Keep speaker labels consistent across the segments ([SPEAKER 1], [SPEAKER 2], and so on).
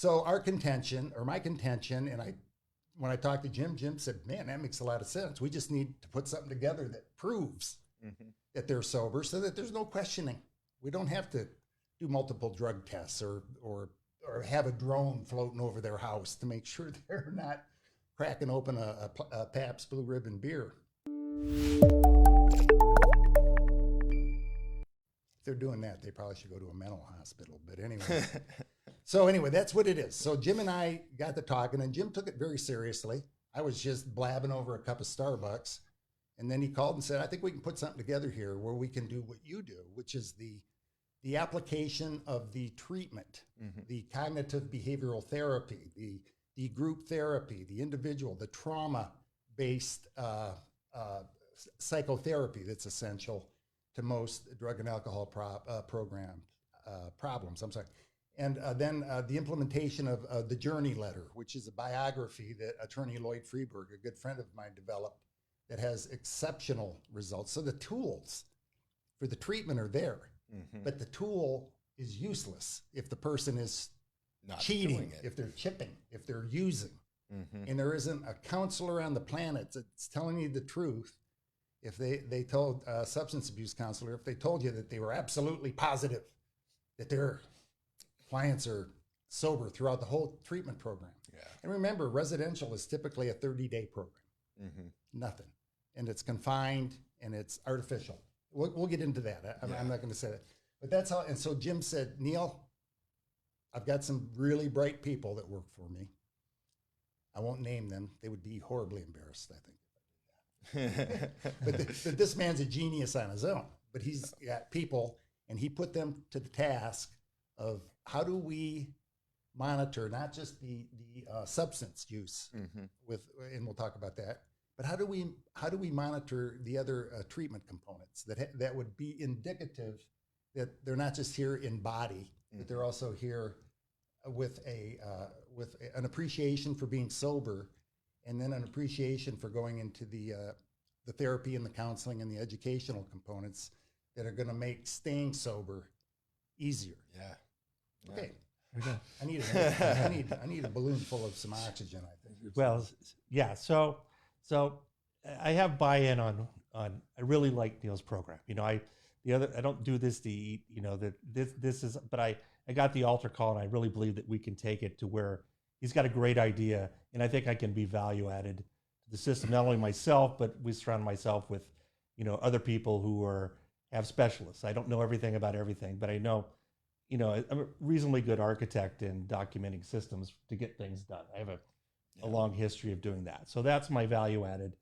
[SPEAKER 1] So our contention, or my contention, and when I talked to Jim said, man, that makes a lot of sense. We just need to put something together that proves that they're sober so that there's no questioning. We don't have to do multiple drug tests or have a drone floating over their house to make sure they're not cracking open a Pabst Blue Ribbon beer. If they're doing that, they probably should go to a mental hospital. But anyway, that's what it is. So Jim and I got to talking, and Jim took it very seriously. I was just blabbing over a cup of Starbucks, and then he called and said, I think we can put something together here where we can do what you do, which is the application of the treatment, the cognitive behavioral therapy, the group therapy, the individual, the trauma-based psychotherapy that's essential to most drug and alcohol problems. I'm sorry. And then the implementation of the Journey Letter, which is a biography that attorney Lloyd Freeberg, a good friend of mine, developed that has exceptional results. So the tools for the treatment are there, but the tool is useless if the person is not cheating, if they're chipping, if they're using. And there isn't a counselor on the planet that's telling you the truth. If they told a substance abuse counselor, if they told you that they were absolutely positive that their clients are sober throughout the whole treatment program. Yeah. And remember, residential is typically a 30-day program. Nothing. And it's confined and it's artificial. We'll get into that. I'm not going to say that. But that's how, and so Jim said, Neil, I've got some really bright people that work for me. I won't name them. They would be horribly embarrassed, I think. but this man's a genius on his own. But he's got people, and he put them to the task of how do we monitor not just the substance use and we'll talk about that, but how do we monitor the other treatment components that would be indicative that they're not just here in body, but they're also here with an appreciation for being sober, and then an appreciation for going into the therapy and the counseling and the educational components that are going to make staying sober easier. Yeah. Okay. I need a balloon full of some oxygen, I think.
[SPEAKER 2] Well, yeah. So I have buy-in on. I really like Neil's program. I don't do this to eat. This is. But I got the altar call, and I really believe that we can take it to where he's got a great idea, and I think I can be value added to the system. Not only myself, but we surround myself with, other people who have specialists. I don't know everything about everything, but I know. I'm a reasonably good architect in documenting systems to get things done. I have a long history of doing that. So that's my value added.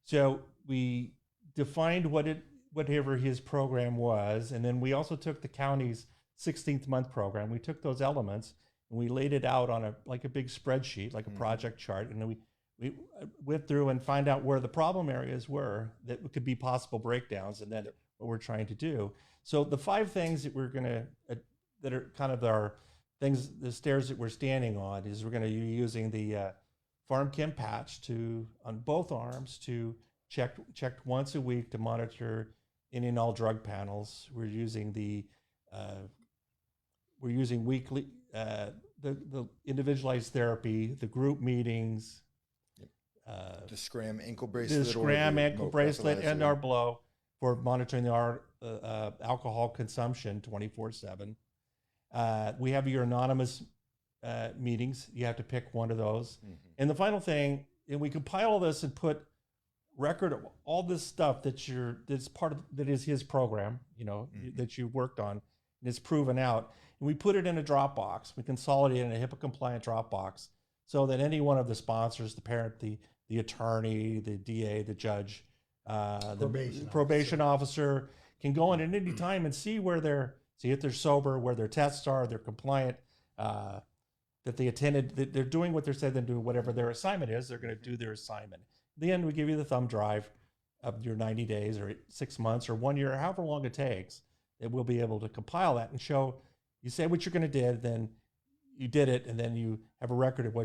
[SPEAKER 2] So we defined whatever his program was, and then we also took the county's 16th month program. We took those elements and we laid it out on a big spreadsheet, like a project chart, and then we went through and find out where the problem areas were that could be possible breakdowns, and then what we're trying to do. So the 5 things that we're going to, that are kind of our things, the stairs that we're standing on, is we're going to be using the Farm Chem patch on both arms to check once a week to monitor any and all drug panels. We're using weekly, the individualized therapy, the group meetings,
[SPEAKER 3] the Scram ankle bracelet,
[SPEAKER 2] and our blow for monitoring our alcohol consumption 24/7. We have your anonymous meetings. You have to pick one of those. And the final thing, and we compile all this and put record of all this stuff that is his program, that you worked on, and it's proven out. And we put it in a Dropbox. We consolidate it in a HIPAA compliant Dropbox so that any one of the sponsors, the parent, the attorney, the DA, the judge, the probation officer can go in at any time and see if they're sober, where their tests are, they're compliant, that they attended, that they're doing what they're said they're doing, whatever their assignment is, they're going to do their assignment. At the end, we give you the thumb drive of your 90 days or 6 months or 1 year, or however long it takes, that we'll be able to compile that and show, you say what you're going to do, then you did it, and then you have a record of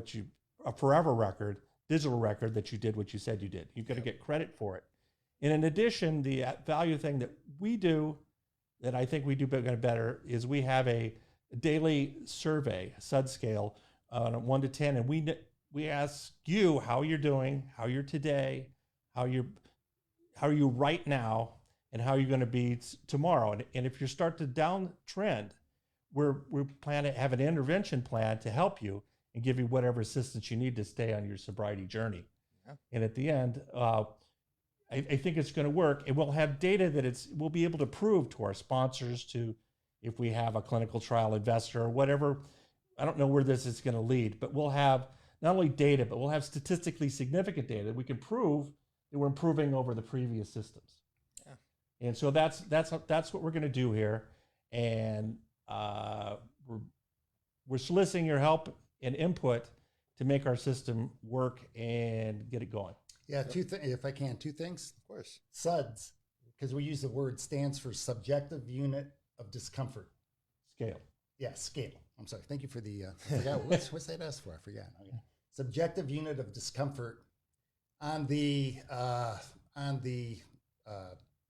[SPEAKER 2] a forever record, digital record that you did what you said you did. You've got to get credit for it. And in addition, the value thing that we do, that I think we do better, is we have a daily survey, SUD scale, on a 1 to 10, and we ask you how you're doing, how you're today, how are you right now, and how you're going to be tomorrow. And if you start to downtrend, we plan to have an intervention plan to help you and give you whatever assistance you need to stay on your sobriety journey. Yeah. And at the end, I think it's going to work, and we'll have data that we'll be able to prove to our sponsors, to if we have a clinical trial investor or whatever. I don't know where this is going to lead, but we'll have not only data, but we'll have statistically significant data that we can prove that we're improving over the previous systems. Yeah. And so that's what we're going to do here, and we're soliciting your help and input to make our system work and get it going.
[SPEAKER 1] Yeah, if I can, two things.
[SPEAKER 3] Of course.
[SPEAKER 1] SUDS, because we use the word, stands for Subjective Unit of Discomfort.
[SPEAKER 2] Scale.
[SPEAKER 1] Yeah, scale. I'm sorry. Thank you for the, I forgot, what's that S for? I forgot. Okay. Subjective Unit of Discomfort on the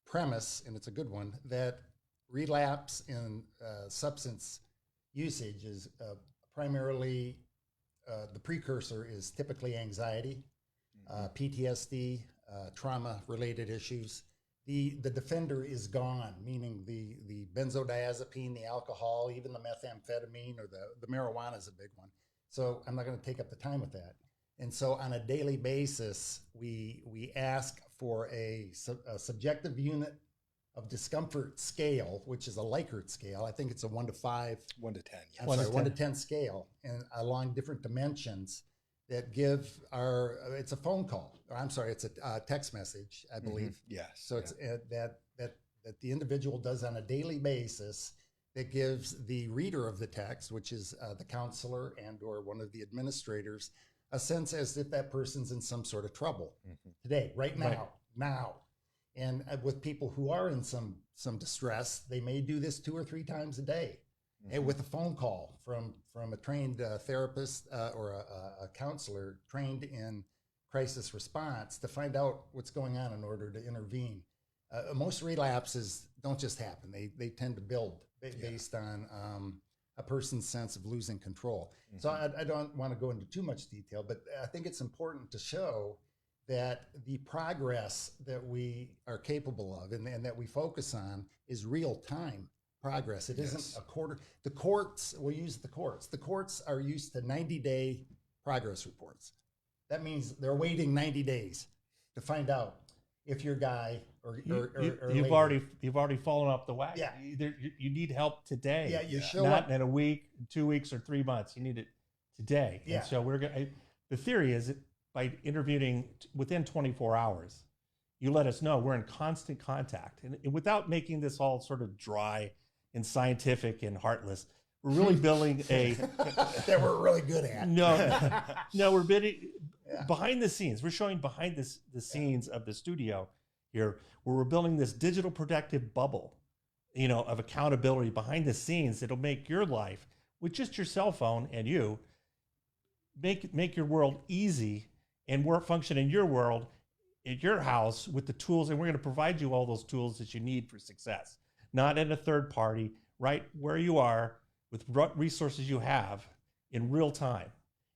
[SPEAKER 1] premise, and it's a good one, that relapse in substance usage is primarily, the precursor is typically anxiety, PTSD, trauma-related issues. The defender is gone, meaning the benzodiazepine, the alcohol, even the methamphetamine, or the marijuana is a big one. So I'm not going to take up the time with that. And so on a daily basis, we ask for a subjective unit of discomfort scale, which is a Likert scale. I think it's a 1 to 5.
[SPEAKER 3] 1 to 10.
[SPEAKER 1] Yes. 1 to 10 scale, and along different dimensions that give it's a phone call, or I'm sorry, it's a text message, I believe.
[SPEAKER 3] Mm-hmm. Yes.
[SPEAKER 1] So it's that the individual does on a daily basis, that gives the reader of the text, which is the counselor and or one of the administrators, a sense as if that person's in some sort of trouble today, right now. And with people who are in some distress, they may do this 2 or 3 times a day. And with a phone call from a trained therapist or a counselor trained in crisis response to find out what's going on in order to intervene. Most relapses don't just happen. They tend to build based on a person's sense of losing control. So I don't want to go into too much detail, but I think it's important to show that the progress that we are capable of and that we focus on is real time progress. It isn't a quarter. The courts, we'll use the courts. The courts are used to 90-day progress reports. That means they're waiting 90 days to find out if your guy or
[SPEAKER 2] you've already fallen off the wagon.
[SPEAKER 1] Yeah.
[SPEAKER 2] You need help today.
[SPEAKER 1] Yeah, you show
[SPEAKER 2] not
[SPEAKER 1] up
[SPEAKER 2] in a week, 2 weeks, or 3 months. You need it today.
[SPEAKER 1] Yeah.
[SPEAKER 2] And so the theory is that by interviewing within 24 hours, you let us know we're in constant contact, and without making this all sort of dry and scientific and heartless, we're really building a
[SPEAKER 1] that we're really good at.
[SPEAKER 2] No, we're bidding behind the scenes. We're showing behind the scenes of the studio here, where we're building this digital protective bubble, of accountability behind the scenes that'll make your life with just your cell phone and you make your world easy and work function in your world, in your house with the tools. And we're going to provide you all those tools that you need for success, not in a third party, right where you are with what resources you have in real time.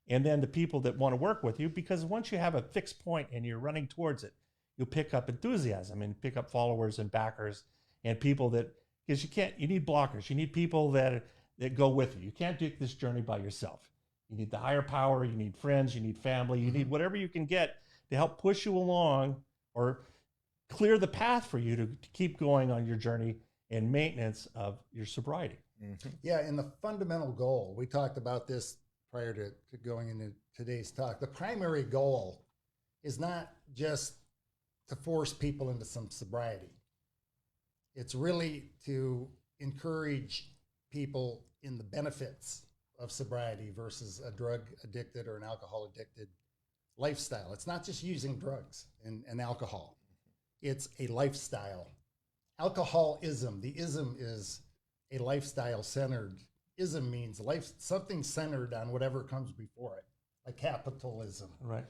[SPEAKER 2] And then the people that want to work with you, because once you have a fixed point and you're running towards it, you'll pick up enthusiasm and pick up followers and backers and people because you need blockers. You need people that go with you. You can't do this journey by yourself. You need the higher power, you need friends, you need family, you need whatever you can get to help push you along or clear the path for you to keep going on your journey and maintenance of your sobriety.
[SPEAKER 1] Yeah, and the fundamental goal, we talked about this prior to going into today's talk. The primary goal is not just to force people into some sobriety. It's really to encourage people in the benefits of sobriety versus a drug addicted or an alcohol addicted lifestyle. It's not just using drugs and alcohol. It's a lifestyle. Alcoholism, the ism is a lifestyle centered. Ism means something centered on whatever comes before it, like capitalism.
[SPEAKER 2] Right.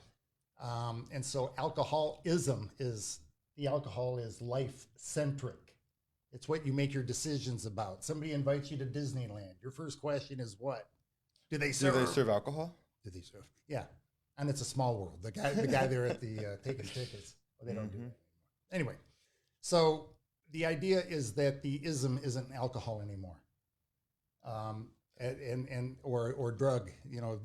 [SPEAKER 1] And so alcoholism the alcohol is life centric. It's what you make your decisions about. Somebody invites you to Disneyland. Your first question is what? Do they serve?
[SPEAKER 3] Do they serve alcohol?
[SPEAKER 1] Do they serve? Yeah. And it's a small world. The guy there at the taking tickets, well, they don't do that anymore. Anyway, so the idea is that the ism isn't alcohol anymore. Or drug, you know,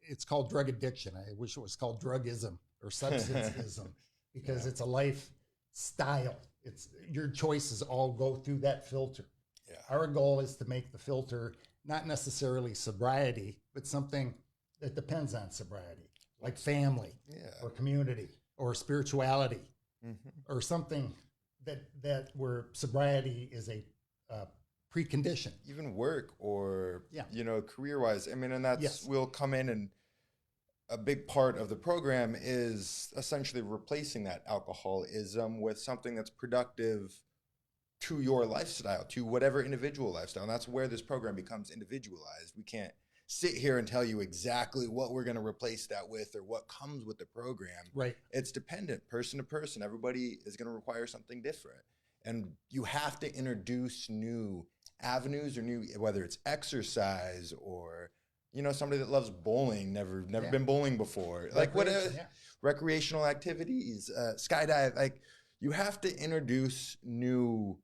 [SPEAKER 1] it's called drug addiction. I wish it was called drugism or substanceism because it's a lifestyle. It's your choices all go through that filter. Yeah. Our goal is to make the filter not necessarily sobriety, but something that depends on sobriety, like family or community or spirituality or something that where sobriety is a precondition.
[SPEAKER 3] Even work or, you know, career-wise. I mean, and that's, we'll come in, and a big part of the program is essentially replacing that alcoholism with something that's productive to your lifestyle, to whatever individual lifestyle. And that's where this program becomes individualized. We can't sit here and tell you exactly what we're going to replace that with or what comes with the program.
[SPEAKER 1] Right.
[SPEAKER 3] It's dependent, person to person. Everybody is going to require something different. And you have to introduce new avenues or new, whether it's exercise or, you know, somebody that loves bowling, never been bowling before, like whatever, recreational activities, skydive, like you have to introduce new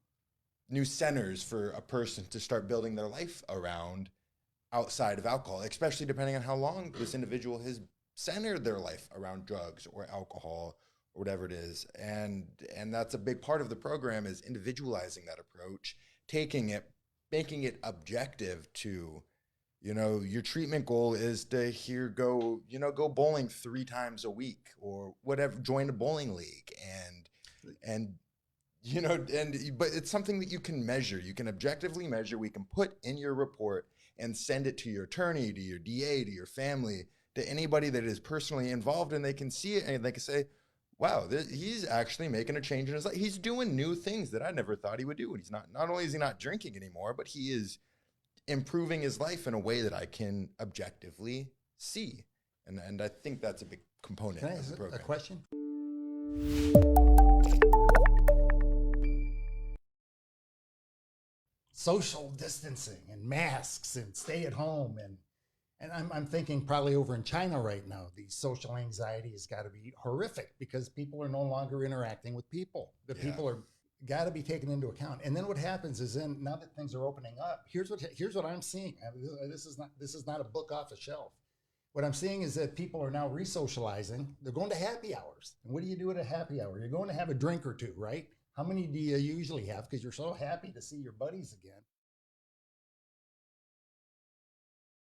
[SPEAKER 3] centers for a person to start building their life around outside of alcohol, especially depending on how long this individual has centered their life around drugs or alcohol or whatever it is. And that's a big part of the program, is individualizing that approach, taking it, making it objective to, you know, your treatment goal is to go bowling 3 times a week or whatever, join a bowling league and you know, but it's something that you can measure. You can objectively measure. We can put in your report and send it to your attorney, to your DA, to your family, to anybody that is personally involved, and they can see it and they can say, wow, he's actually making a change in his life. He's doing new things that I never thought he would do. And he's not only is he not drinking anymore, but he is improving his life in a way that I can objectively see. And I think that's a big component of the program.
[SPEAKER 1] A question? Social distancing and masks and stay at home, and I'm thinking probably over in China right now, the social anxiety has got to be horrific because people are no longer interacting with people. The people are got to be taken into account. And then what happens is, then now that things are opening up, here's what I'm seeing. This is not a book off a shelf. What I'm seeing is that people are now re-socializing. They're going to happy hours. And what do you do at a happy hour? You're going to have a drink or two, right? How many do you usually have? Because you're so happy to see your buddies again.